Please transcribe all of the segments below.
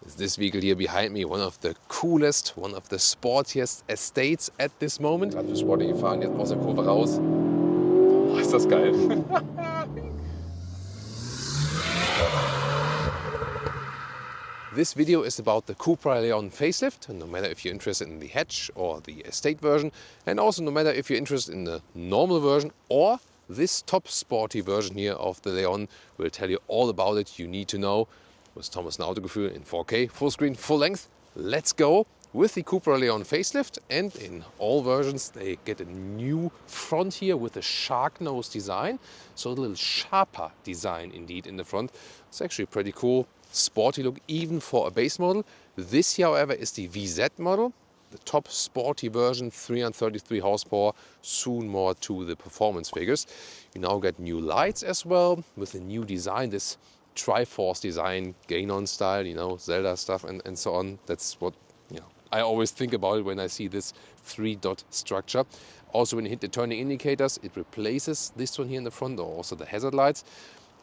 is this vehicle here behind me, one of the coolest, one of the sportiest estates at this moment. Gerade für Sportler gefahren, jetzt aus der Kurve raus. Boah, ist das geil. This video is about the Cupra Leon facelift, and no matter if you're interested in the hatch or the estate version, and also no matter if you're interested in the normal version or this top sporty version here of the Leon, will tell you all about it you need to know. With Thomas Autogefühl in 4K, full screen, full length. Let's go with the Cupra Leon facelift, and in all versions they get a new front here with a Sharknose design, so a little sharper design indeed in the front. It's actually pretty cool. Sporty look even for a base model. This here, however, is the VZ model, the top sporty version, 333 horsepower, soon more to the performance figures. You now get new lights as well with a new design, this Triforce design, gain-on style, you know, Zelda stuff and so on. That's what, you know, I always think about it when I see this 3-dot structure. Also, when you hit the turning indicators, it replaces this one here in the front, or also the hazard lights.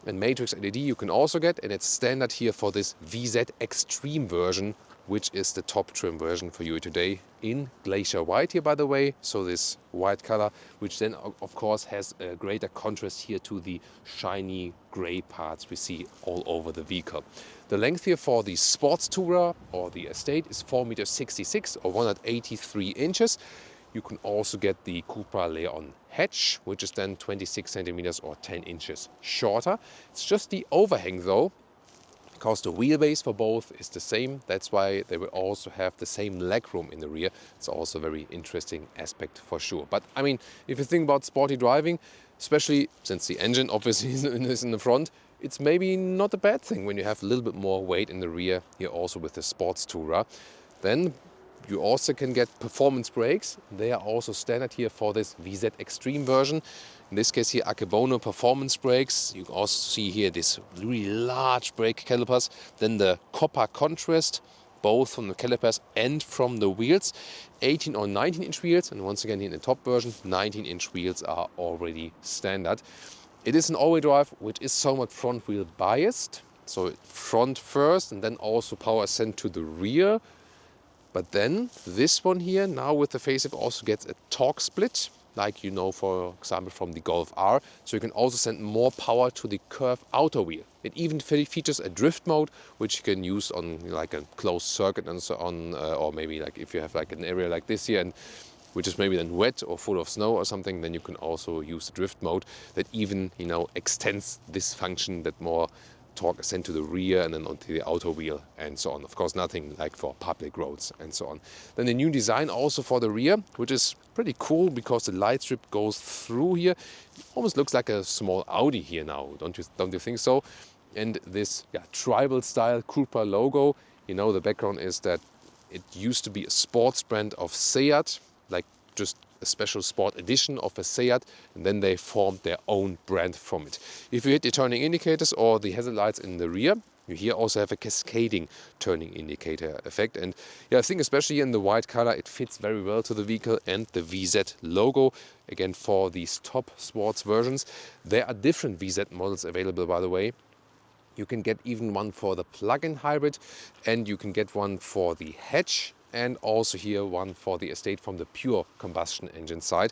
And matrix LED you can also get, and it's standard here for this VZ Extreme version, which is the top trim version for you today in glacier white here, by the way. So this white color, which then of course has a greater contrast here to the shiny gray parts we see all over the vehicle. The length here for the Sportstourer or the Estate is 4.66 m or 183 inches. You can also get the Cupra Leon hatch, which is then 26 centimeters or 10 inches shorter. It's just the overhang though, because the wheelbase for both is the same. That's why they will also have the same legroom in the rear. It's also a very interesting aspect for sure. But I mean, if you think about sporty driving, especially since the engine obviously is in the front, it's maybe not a bad thing when you have a little bit more weight in the rear here also with the Sportstourer. Then you also can get performance brakes. They are also standard here for this VZ Extreme version. In this case here, Akebono performance brakes. You can also see here this really large brake calipers. Then the copper contrast, both from the calipers and from the wheels. 18 or 19-inch wheels. And once again, here in the top version, 19-inch wheels are already standard. It is an all-wheel drive, which is somewhat front-wheel biased. So front first, and then also power sent to the rear. But then this one here, now with the facelift, also gets a torque split, like you know, for example, from the Golf R. So you can also send more power to the curved outer wheel. It even features a drift mode, which you can use on like a closed circuit and so on, or maybe like if you have like an area like this here, and which is maybe then wet or full of snow or something, then you can also use the drift mode that even, you know, extends this function, that more torque is sent to the rear and then onto the outer wheel and so on. Of course, nothing like for public roads and so on. Then the new design also for the rear, which is pretty cool because the light strip goes through here. It almost looks like a small Audi here now, don't you think so? And this tribal style Cupra logo, you know, the background is that it used to be a sports brand of Seat, like just a special sport edition of a Seat, and then they formed their own brand from it. If you hit the turning indicators or the hazard lights in the rear, you here also have a cascading turning indicator effect. And yeah, I think especially in the white color, it fits very well to the vehicle and the VZ logo. Again, for these top sports versions, there are different VZ models available, by the way. You can get even one for the plug-in hybrid, and you can get one for the hatch, and also here one for the Estate from the pure combustion engine side.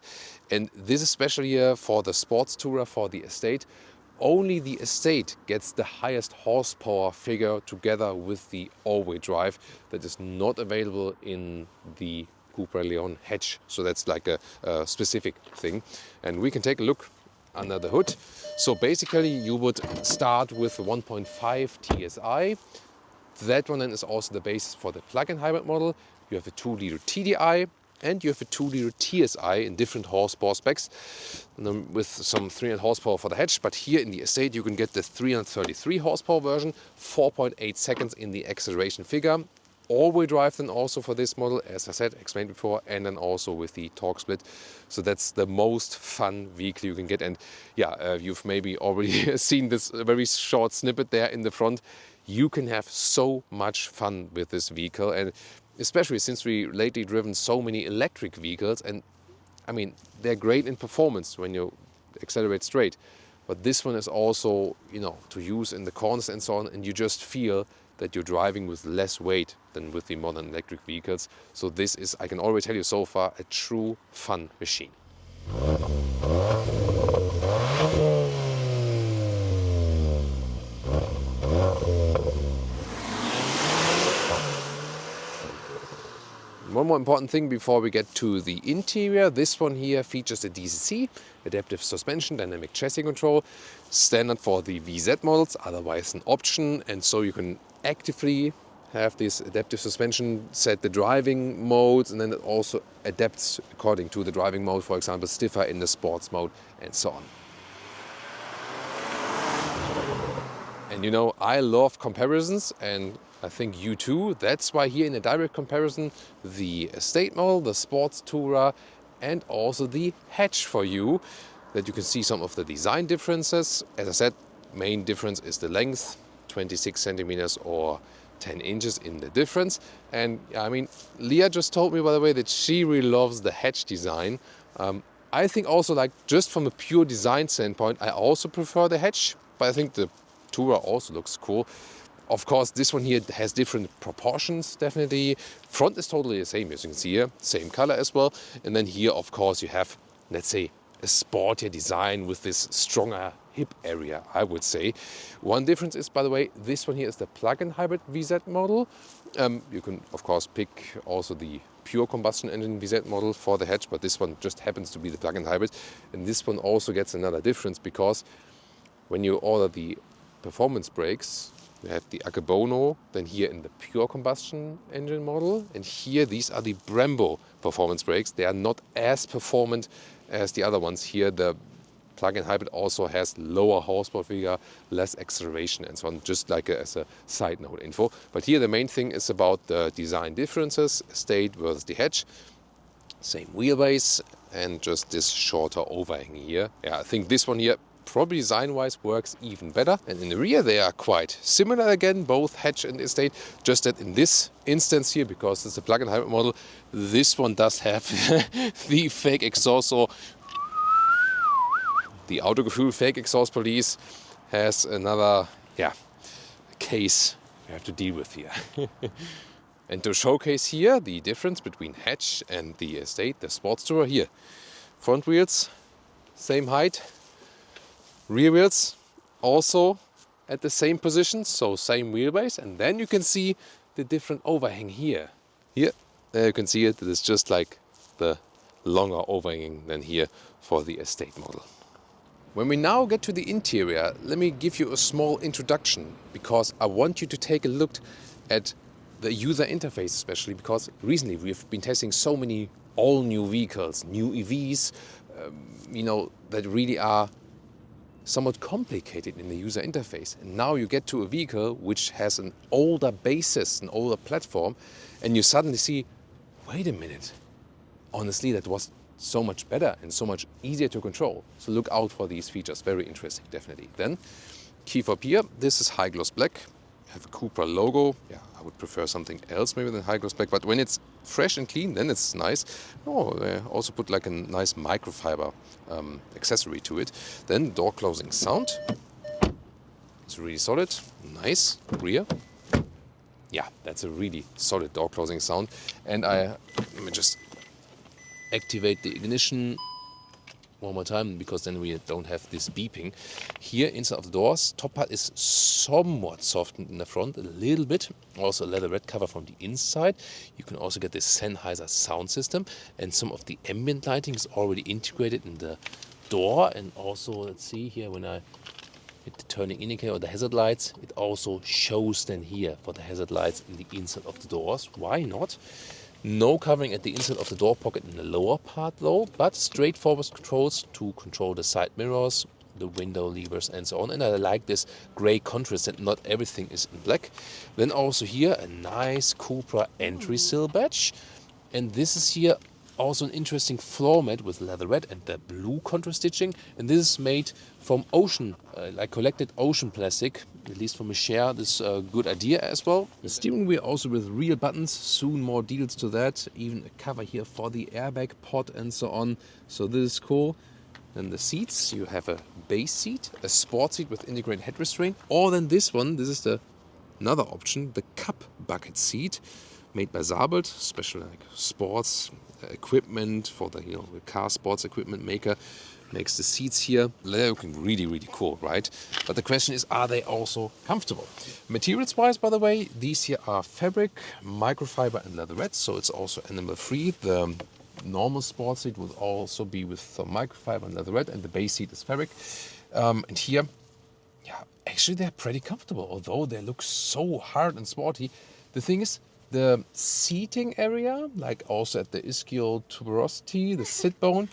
And this is especially here for the Sportstourer, for the Estate. Only the Estate gets the highest horsepower figure together with the all-wheel drive that is not available in the Cupra Leon hatch. So that's like a specific thing. And we can take a look under the hood. So basically you would start with 1.5 TSI. That one then is also the basis for the plug-in hybrid model. You have a 2-liter TDI and you have a 2-liter TSI in different horsepower specs, and then with some 300 horsepower for the hatch. But here in the Estate you can get the 333 horsepower version, 4.8 seconds in the acceleration figure. All-wheel drive then also for this model, as I said, explained before, and then also with the torque split. So that's the most fun vehicle you can get. And yeah, you've maybe already seen this very short snippet there in the front. You can have so much fun with this vehicle, and especially since we lately driven so many electric vehicles, and I mean, they're great in performance when you accelerate straight. But this one is also, you know, to use in the corners and so on, and you just feel that you're driving with less weight than with the modern electric vehicles. So this is, I can already tell you so far, a true fun machine. One more important thing before we get to the interior. This one here features a DCC, adaptive suspension, dynamic chassis control, standard for the VZ models, otherwise an option. And so you can actively have this adaptive suspension, set the driving modes, and then it also adapts according to the driving mode, for example, stiffer in the sports mode and so on. And you know, I love comparisons, and I think you too. That's why here in a direct comparison, the estate model, the Sportstourer, and also the hatch for you, that you can see some of the design differences. As I said, main difference is the length, 26 centimeters or 10 inches in the difference. And I mean, Leah just told me, by the way, that she really loves the hatch design. I think also, like, just from a pure design standpoint, I also prefer the hatch, but I think the Tourer also looks cool. Of course, this one here has different proportions, definitely. Front is totally the same, as you can see here, same color as well. And then here, of course, you have, let's say, a sportier design with this stronger hip area, I would say. One difference is, by the way, this one here is the plug-in hybrid VZ model. You can, of course, pick also the pure combustion engine VZ model for the hatch, but this one just happens to be the plug-in hybrid. And this one also gets another difference, because when you order the performance brakes, you have the Akebono, then here in the pure combustion engine model, and here these are the Brembo performance brakes. They are not as performant as the other ones. Here the plug-in hybrid also has lower horsepower figure, less acceleration and so on, just like as a side note info. But here the main thing is about the design differences, estate versus the hatch. Same wheelbase and just this shorter overhang here. Yeah, I think this one here probably design-wise works even better. And in the rear they are quite similar again, both hatch and estate, just that in this instance here, because it's a plug-in hybrid model, this one does have the fake exhaust. So the Autogefühl fake exhaust police has another case you have to deal with here. And to showcase here the difference between hatch and the estate, the Sportstourer here. Front wheels, same height. Rear wheels also at the same position, so same wheelbase. And then you can see the different overhang here. Here, there you can see it. It is just like the longer overhang than here for the estate model. When we now get to the interior, let me give you a small introduction, because I want you to take a look at the user interface, especially because recently we've been testing so many all-new vehicles, new EVs, that really are somewhat complicated in the user interface. And now you get to a vehicle which has an older basis, an older platform, and you suddenly see, wait a minute, honestly, that was so much better and so much easier to control. So look out for these features, very interesting, definitely. Then, key fob here, this is high gloss black. Have a Cupra logo. Yeah, I would prefer something else maybe than high gloss black, but when it's fresh and clean, then it's nice. Oh, they also put like a nice microfiber accessory to it. Then door closing sound. It's really solid, nice. Rear. Yeah, that's a really solid door closing sound. And let me just activate the ignition one more time, because then we don't have this beeping. Here inside of the doors, top part is somewhat softened in the front, a little bit. Also a leatherette cover from the inside. You can also get this Sennheiser sound system, and some of the ambient lighting is already integrated in the door. And also, let's see here, when I hit the turning indicator or the hazard lights, it also shows then here for the hazard lights in the inside of the doors. Why not? No covering at the inside of the door pocket in the lower part though, but straightforward controls to control the side mirrors, the window levers and so on. And I like this grey contrast that not everything is in black. Then also here a nice Cupra entry sill badge. And this is here also an interesting floor mat with leatherette and the blue contrast stitching. And this is made from ocean, like collected ocean plastic, at least from a share. This is a good idea as well. The steering wheel also with real buttons, soon more deals to that. Even a cover here for the airbag pod and so on. So this is cool. Then the seats, you have a base seat, a sport seat with integrated head restraint. Or then this one, this is the another option, the cup bucket seat, made by Zabelt, special like sports equipment for the the car sports equipment maker. Makes the seats here. They're looking really, really cool, right? But the question is, are they also comfortable? Materials-wise, by the way, these here are fabric, microfiber, and leatherette, so it's also animal-free. The normal sports seat will also be with some microfiber and leatherette, and the base seat is fabric. And here, yeah, actually they're pretty comfortable, although they look so hard and sporty. The thing is, the seating area, like also at the ischial tuberosity, the sit bone,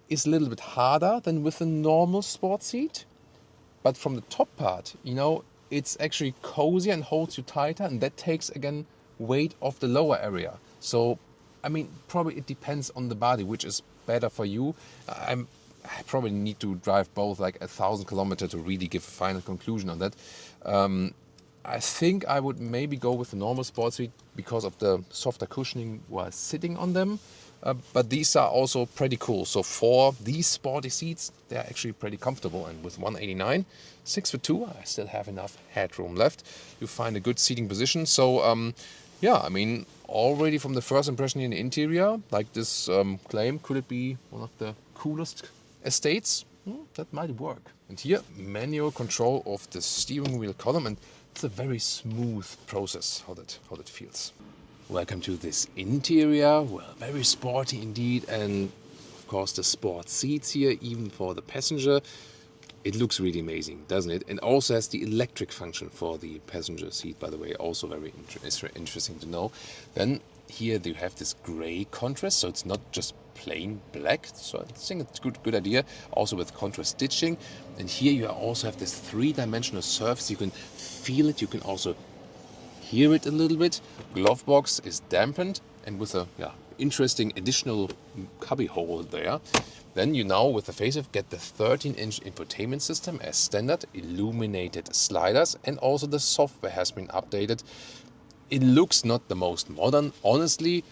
is a little bit harder than with a normal sport seat. But from the top part, it's actually cozier and holds you tighter, and that takes, again, weight off the lower area. So, I mean, probably it depends on the body, which is better for you. I probably need to drive both like 1,000 kilometers to really give a final conclusion on that. I think I would maybe go with the normal sport seat because of the softer cushioning while sitting on them. But these are also pretty cool. So for these sporty seats, they're actually pretty comfortable. And with 189, 6'2", I still have enough headroom left. You find a good seating position. So yeah, I mean, already from the first impression in the interior, like this claim, could it be one of the coolest estates? That might work. And here, manual control of the steering wheel column, and it's a very smooth process how that feels. Welcome to this interior. Well, very sporty indeed, and of course the sport seats here, even for the passenger. It looks really amazing, doesn't it? And also has the electric function for the passenger seat, by the way, also very interesting to know. Then here you have this gray contrast, so it's not just plain black. So I think it's a good idea, also with contrast stitching. And here you also have this three-dimensional surface. You can feel it, you can also hear it a little bit. Glove box is dampened and with a interesting additional cubby hole there. Then you now with the facelift get the 13-inch infotainment system as standard, illuminated sliders, and also the software has been updated. It looks not the most modern, honestly,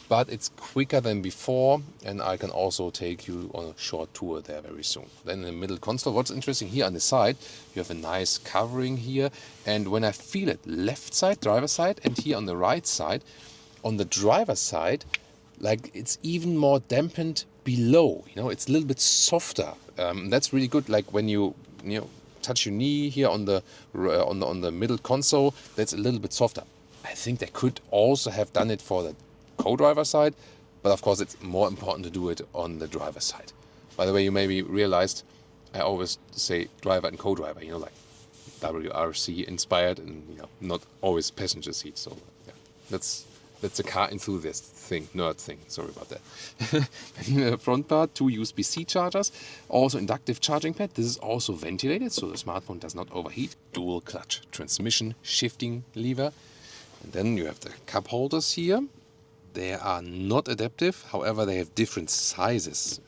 but it's quicker than before, and I can also take you on a short tour there very soon. Then in the middle console, what's interesting here on the side, you have a nice covering here, and when I feel it, left side, driver side, and here on the right side, on the driver side, like it's even more dampened below, it's a little bit softer. That's really good, like when you touch your knee here on the middle console, that's a little bit softer. I think they could also have done it for the co-driver side, but of course it's more important to do it on the driver side. By the way, you maybe realized I always say driver and co-driver, like WRC inspired, and not always passenger seat. So yeah, that's a car enthusiast thing, nerd thing. Sorry about that. In the front part, 2 USB-C chargers, also inductive charging pad. This is also ventilated, so the smartphone does not overheat. Dual clutch transmission, shifting lever, and then you have the cup holders here. They are not adaptive, however they have different sizes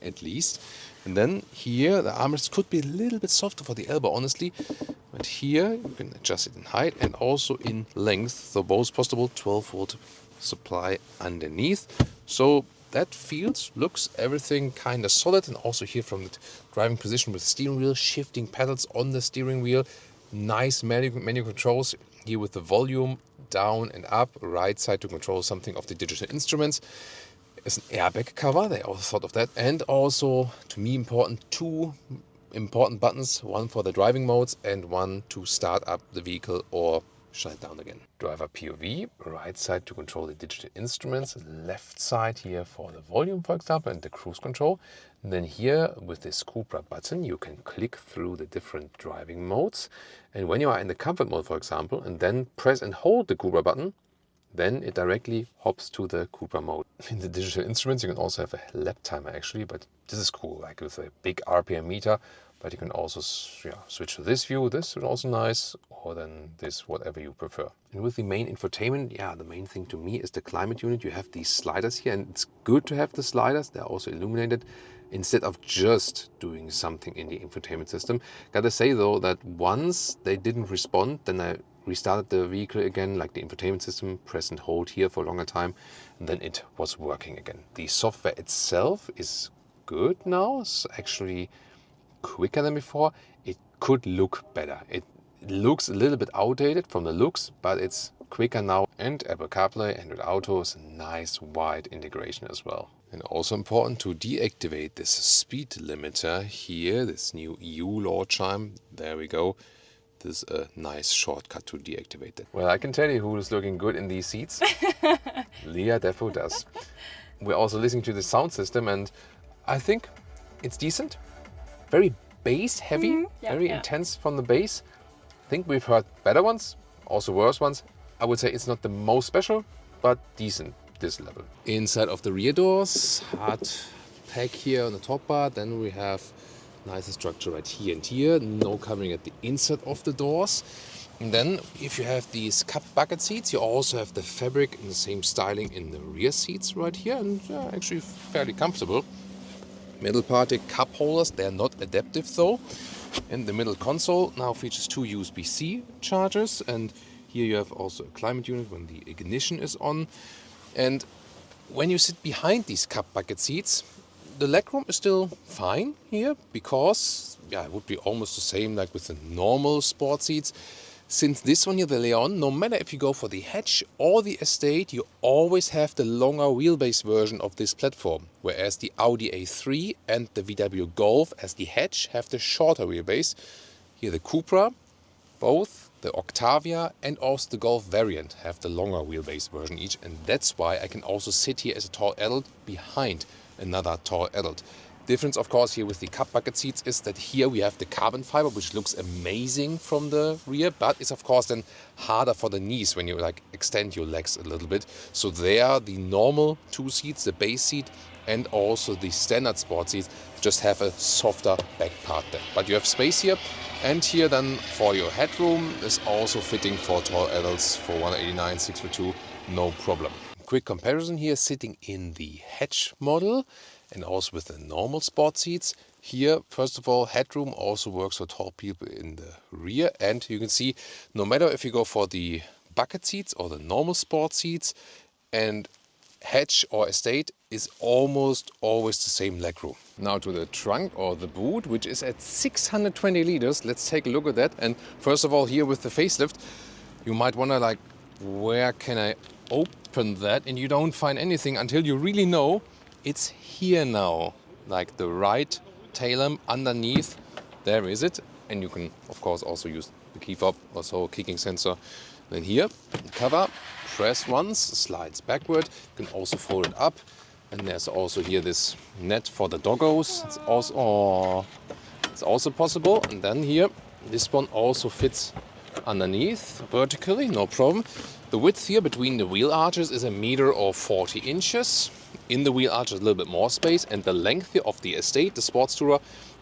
at least. And then here the armrest could be a little bit softer for the elbow, honestly. But here you can adjust it in height and also in length, so both possible. 12-volt supply underneath. So that feels, looks, everything kind of solid. And also here from the driving position with the steering wheel, shifting pedals on the steering wheel. Nice menu controls here with the volume down and up, right side to control something of the digital instruments. It's an airbag cover, they also thought of that. And also, to me important, 2 important buttons, one for the driving modes and one to start up the vehicle or shut it down again. Driver POV, right side to control the digital instruments, left side here for the volume, for example, and the cruise control. And then here with this Cupra button, you can click through the different driving modes. And when you are in the comfort mode, for example, and then press and hold the Cupra button, then it directly hops to the Cupra mode. In the digital instruments, you can also have a lap timer actually, but this is cool, like with a big RPM meter. But you can also switch to this view. This is also nice, or then this, whatever you prefer. And with the main infotainment, the main thing to me is the climate unit. You have these sliders here, and it's good to have the sliders. They're also illuminated instead of just doing something in the infotainment system. Gotta say though that once they didn't respond, then I restarted the vehicle again, like the infotainment system, press and hold here for a longer time, and then it was working again. The software itself is good now. It's actually quicker than before. It could look better. It looks a little bit outdated from the looks, but it's quicker now. And Apple CarPlay, Android Auto is a nice wide integration as well. And also important to deactivate this speed limiter here, this new EU law chime. There we go. This is a nice shortcut to deactivate that. Well, I can tell you who is looking good in these seats. Leah defo does. We're also listening to the sound system, and I think it's decent. Very bass heavy, very intense from the bass. I think we've heard better ones, also worse ones. I would say it's not the most special, but decent, this level. Inside of the rear doors, hard pack here on the top part. Then we have nice structure right here and here. No covering at the inside of the doors. And then if you have these cup bucket seats, you also have the fabric in the same styling in the rear seats right here. And actually fairly comfortable. Middle part, cup holders, they're not adaptive though. And the middle console now features 2 USB-C chargers, and here you have also a climate unit when the ignition is on. And when you sit behind these cup bucket seats, the legroom is still fine here, because it would be almost the same like with the normal sport seats. Since this one here, the Leon, no matter if you go for the hatch or the estate, you always have the longer wheelbase version of this platform. Whereas the Audi A3 and the VW Golf as the hatch have the shorter wheelbase. Here the Cupra, both the Octavia and also the Golf variant have the longer wheelbase version each. And that's why I can also sit here as a tall adult behind another tall adult. Difference, of course, here with the cup bucket seats is that here we have the carbon fiber, which looks amazing from the rear, but it's of course then harder for the knees when you like extend your legs a little bit. So there, the normal 2 seats, the base seat and also the standard sport seats, just have a softer back part there. But you have space here, and here then for your headroom is also fitting for tall adults for 189, 6'2", no problem. Quick comparison here, sitting in the hatch model and also with the normal sport seats. Here, first of all, headroom also works for tall people in the rear. And you can see, no matter if you go for the bucket seats or the normal sport seats, and hatch or estate is almost always the same legroom. Now to the trunk or the boot, which is at 620 liters. Let's take a look at that. And first of all, here with the facelift, you might wonder like, where can I open that? And you don't find anything until you really know it's here now, like the right tail lamp underneath, there is it. And you can of course also use the key fob, also kicking sensor. Then here, the cover, press once, slides backward. You can also fold it up. And there's also here this net for the doggos. It's also possible. And then here, this one also fits underneath vertically, no problem. The width here between the wheel arches is 1 meter or 40 inches. In the wheel arches a little bit more space, and the length here of the estate, the Sportstourer,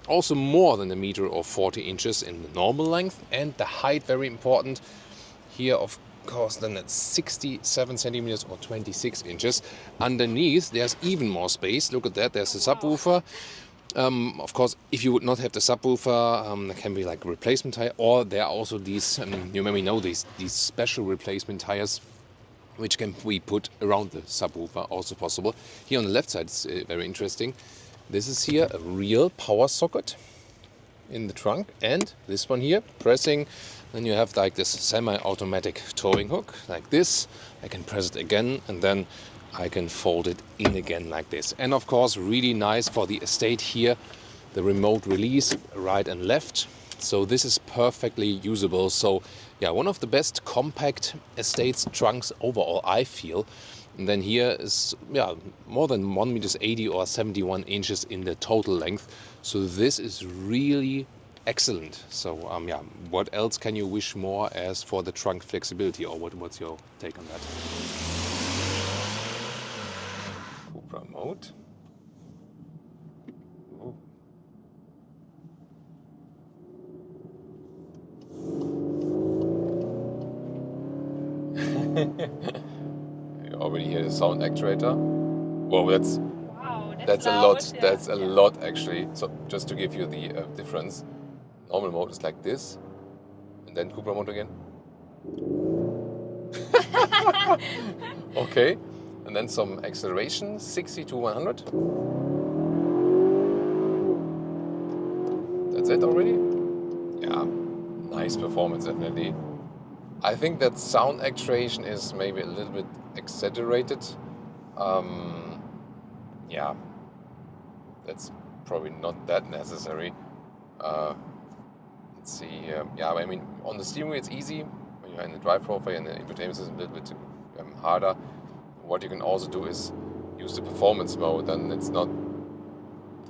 also more than 1 meter or 40 inches in the normal length. And the height, very important. Here of course then at 67 centimeters or 26 inches. Underneath there's even more space. Look at that, there's the subwoofer. Of course, if you would not have the subwoofer, there can be like a replacement tire, or there are also these, you maybe know these special replacement tires which can be put around the subwoofer, also possible. Here on the left side it's very interesting. This is here a real power socket in the trunk, and this one here, pressing, then you have like this semi-automatic towing hook, like this. I can press it again, and then I can fold it in again like this. And of course, really nice for the estate here, the remote release, right and left. So this is perfectly usable. So yeah, one of the best compact estates trunks overall, I feel. And then here is more than 1 meters 80 or 71 inches in the total length. So this is really excellent. So what else can you wish more as for the trunk flexibility, or what's your take on that? Cupra mode. Ooh. You already hear the sound actuator. Whoa, that's a lot. That's a lot actually. So just to give you the difference, normal mode is like this, and then Cupra mode again. Okay, and then some acceleration, 60 to 100. That's it already. Yeah, nice performance, definitely. I think that sound actuation is maybe a little bit exaggerated. Yeah, that's probably not that necessary. Let's see. Yeah, I mean, on the steering wheel it's easy. When you're in the drive profile and the infotainment system, a little bit harder. What you can also do is use the performance mode, and it's not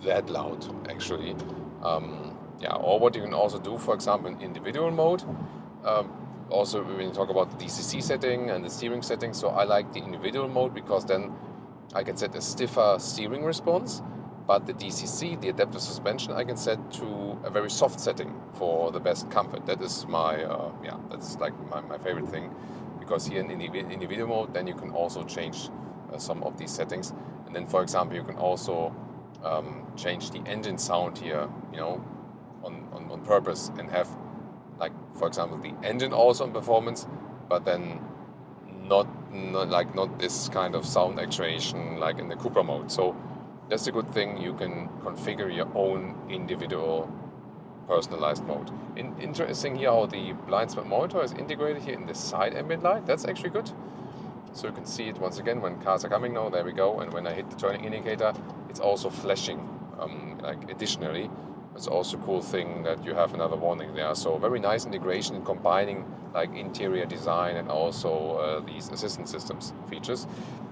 that loud actually. Yeah, or what you can also do, for example, in individual mode. Also, when you talk about the DCC setting and the steering settings, so I like the individual mode because then I can set a stiffer steering response. But the DCC, the adaptive suspension, I can set to a very soft setting for the best comfort. That is my, yeah, that's like my favorite thing. Because here in individual mode, then you can also change some of these settings. And then, for example, you can also change the engine sound here, you know, on purpose, and have, like, for example, the engine also on performance, but then not this kind of sound actuation like in the Cupra mode. So that's a good thing. You can configure your own individual personalized mode. Interesting here how the blind spot monitor is integrated here in the side ambient light. That's actually good. So you can see it once again when cars are coming now. There we go. And when I hit the turning indicator, it's also flashing like additionally. It's also a cool thing that you have another warning there. So very nice integration in combining like interior design and also these assistance systems features.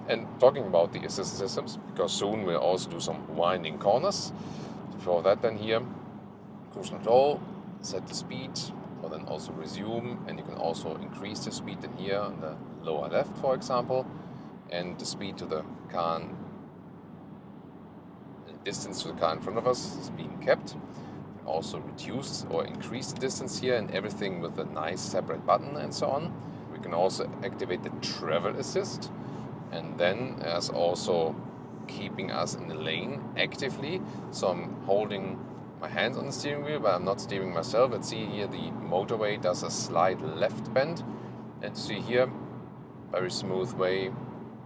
And talking about the assistance systems, because soon we'll also do some winding corners. For that then here, cruise control, set the speed, or then also resume, and you can also increase the speed in here on the lower left, for example, and the speed to the car, distance to the car in front of us is being kept. Also reduce or increase the distance here, and everything with a nice separate button and so on. We can also activate the travel assist, and then as also keeping us in the lane actively. So I'm holding my hands on the steering wheel, but I'm not steering myself. Let's see here, the motorway does a slight left bend, and see here, very smooth way,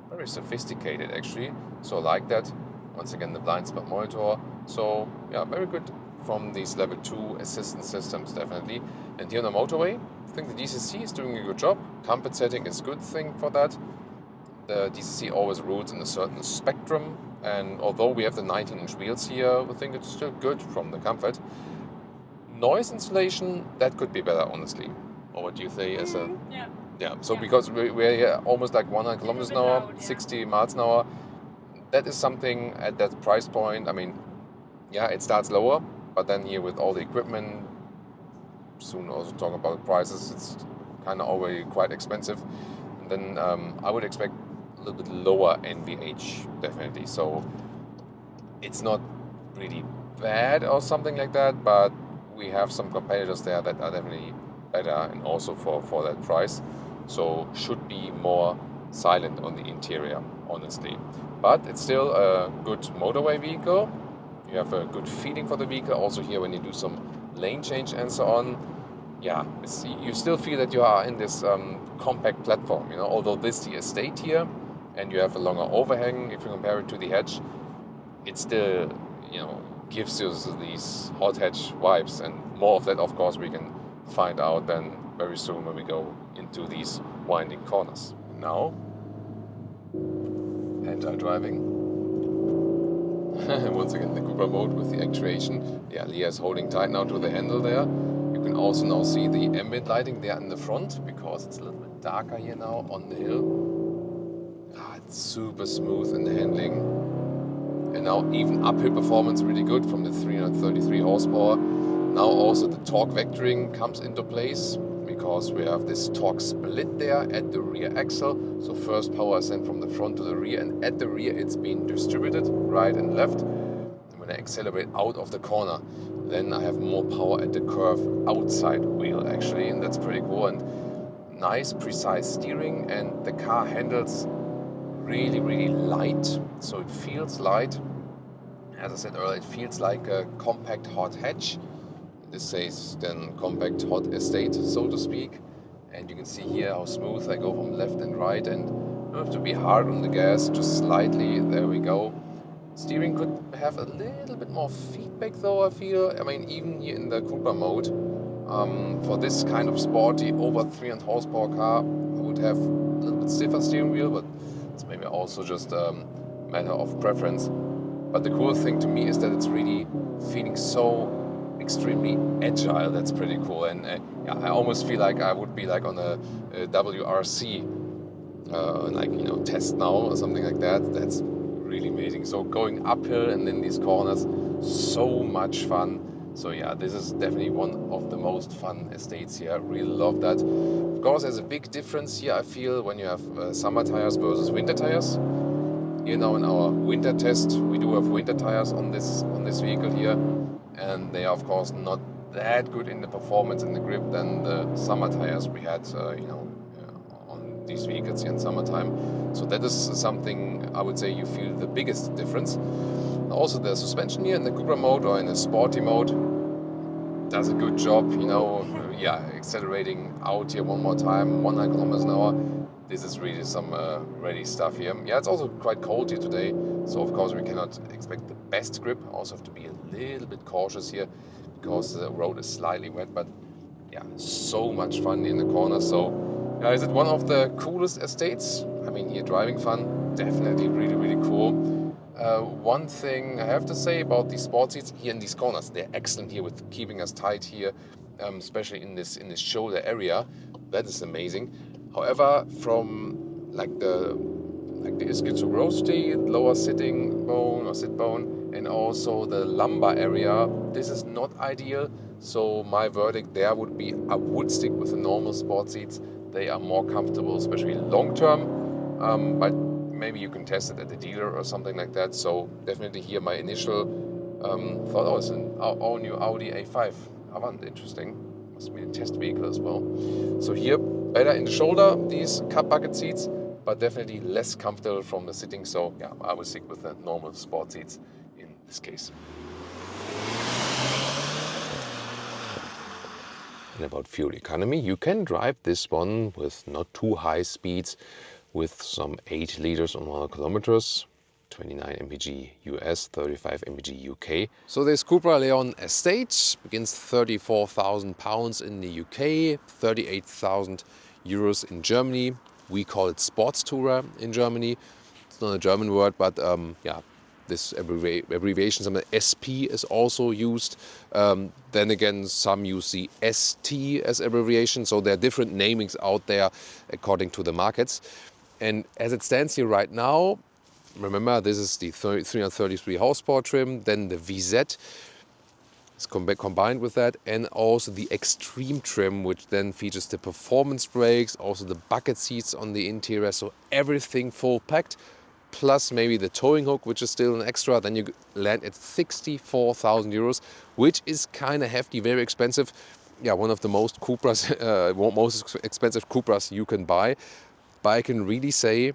very sophisticated actually. So I like that. Once again, the blind spot monitor. So yeah, very good from these level 2 assistance systems, definitely. And here on the motorway, I think the DCC is doing a good job. Comfort setting is a good thing for that. The DCC always rules in a certain spectrum, and although we have the 19-inch wheels here, I think it's still good from the comfort. Noise insulation, that could be better, honestly. Or what do you say as a... Yeah, so because we're here almost like 100 kilometers an hour, loud, 60 miles an hour. That is something at that price point. I mean, yeah, it starts lower, but then here with all the equipment, soon also talk about prices, it's kind of already quite expensive. And then I would expect a little bit lower NVH, definitely. So it's not really bad or something like that, but we have some competitors there that are definitely better, and also for that price. So should be more silent on the interior, honestly. But it's still a good motorway vehicle. You have a good feeling for the vehicle. Also here when you do some lane change and so on, yeah, you still feel that you are in this compact platform, you know, although this is the estate here and you have a longer overhang if you compare it to the hatch, it still, you know, gives you these hot hatch vibes, and more of that of course we can find out then very soon when we go into these winding corners. Now, Agile driving. Once again, the Cupra mode with the actuation. Yeah, Leah is holding tight now to the handle there. You can also now see the ambient lighting there in the front, because it's a little bit darker here now on the hill. It's super smooth in the handling. And now even uphill performance really good from the 333 horsepower. Now also the torque vectoring comes into place, because we have this torque split there at the rear axle. So first power is sent from the front to the rear, and at the rear it's being distributed right and left. And when I accelerate out of the corner, then I have more power at the curve outside wheel actually, and that's pretty cool. And nice precise steering, and the car handles really light, so it feels light. As I said earlier, it feels like a compact hot hatch. This says then compact hot estate, so to speak. And you can see here how smooth I go from left and right, and you don't have to be hard on the gas, just slightly. There we go. Steering could have a little bit more feedback though, I feel. I mean, even here in the Cupra mode, For this kind of sporty, over 300 horsepower car, I would have a little bit stiffer steering wheel, but it's maybe also just a matter of preference. But the cool thing to me is that it's really feeling so extremely agile. That's pretty cool, and yeah, I almost feel like I would be like on a WRC test now or something like that. That's really amazing. So going uphill and in these corners, so much fun. So yeah, this is definitely one of the most fun estates here. I really love that. Of course, there's a big difference here, I feel, when you have summer tires versus winter tires. Here now in our winter test, we do have winter tires on this vehicle here, and they are of course not that good in the performance and the grip than the summer tires we had, on these vehicles here in summertime. So that is something I would say you feel the biggest difference. Also, the suspension here in the Cupra mode or in the sporty mode does a good job, accelerating out here one more time, 100 kilometers an hour. This is really some ready stuff here. Yeah, it's also quite cold here today, so of course we cannot expect the best grip. Also have to be a little bit cautious here because the road is slightly wet, but yeah, so much fun in the corner. So yeah, is it one of the coolest estates? I mean, here driving fun, definitely really, really cool. One thing I have to say about these sport seats here in these corners, they're excellent here with keeping us tight here, especially in this shoulder area. That is amazing. However, from like the ischiorosity, lower sitting bone or sit bone, and also the lumbar area, this is not ideal. So my verdict there would be I would stick with the normal sport seats. They are more comfortable, especially long term. But maybe you can test it at the dealer or something like that. So definitely here my initial thought, it's an all-new Audi A5 Avant. Interesting. Must be a test vehicle as well. So here, better in the shoulder, these cup bucket seats, but definitely less comfortable from the sitting. So yeah, I will stick with the normal sport seats in this case. And about fuel economy, you can drive this one with not too high speeds, with some 8 liters on 100 kilometers, 29 mpg US, 35 mpg UK. So this Cupra Leon estate begins £34,000 in the UK, 38,000 euros in Germany. We call it Sportstourer in Germany. It's not a German word, but this abbreviation, some of the SP is also used. Then again, some use the ST as abbreviation. So there are different namings out there according to the markets. And as it stands here right now, remember this is the 333 horsepower trim, then the VZ is combined with that, and also the Extreme trim, which then features the performance brakes, also the bucket seats on the interior, so everything full packed, plus maybe the towing hook, which is still an extra. Then you land at 64,000 euros, which is kind of hefty, very expensive. Yeah, one of the most expensive Cupras you can buy. But I can really say,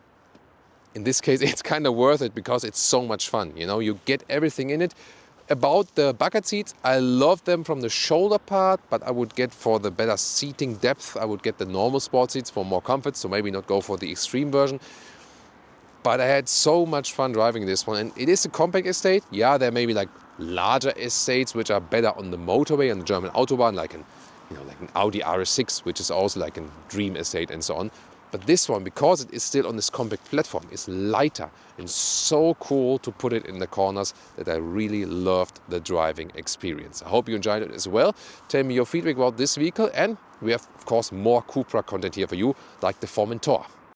in this case, it's kind of worth it because it's so much fun. You know, you get everything in it. About the bucket seats, I love them from the shoulder part, but I would get for the better seating depth, I would get the normal sport seats for more comfort, so maybe not go for the extreme version. But I had so much fun driving this one, and it is a compact estate. Yeah, there may be like larger estates which are better on the motorway and the German Autobahn, like an Audi RS6, which is also like a dream estate and so on. But this one, because it is still on this compact platform, is lighter and so cool to put it in the corners that I really loved the driving experience. I hope you enjoyed it as well. Tell me your feedback about this vehicle, and we have, of course, more Cupra content here for you, like the Formentor.